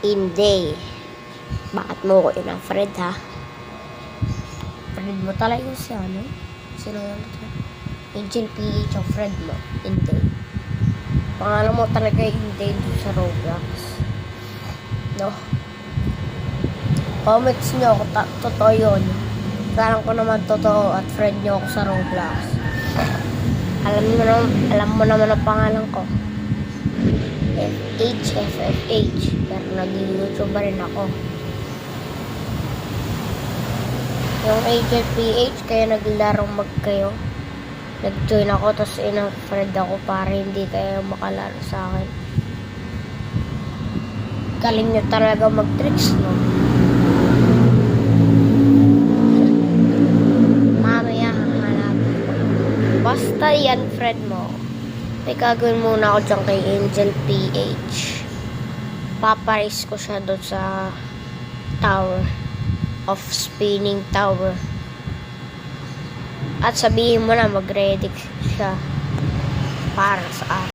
Hindi. Bakit mo ko ina-friend ha? Friend mo talaga si ano? Sino nga ito? Angel PH ang friend mo. Hindi. Pangalan mo talaga hindi dun sa Roblox. No? Comments nyo ako, totoo yun. Alam ko naman totoo at friend nyo ako sa Roblox. Alam mo naman ang pangalan ko. FFH. Pero nag-YouTube rin ako. Yung Angel PH, kaya naglarong kayo. Nag-join ako, tapos ina-friend ako para hindi kayo makalaro sa akin. Galing nyo talaga mag-tricks, no? Mamaya, hahanap. Basta yan, friend mo. May gagawin muna ako dyan kay Angel PH. Paparis ko siya doon sa tower of spinning tower. At sabihin mo na mag-ready siya para sa akin.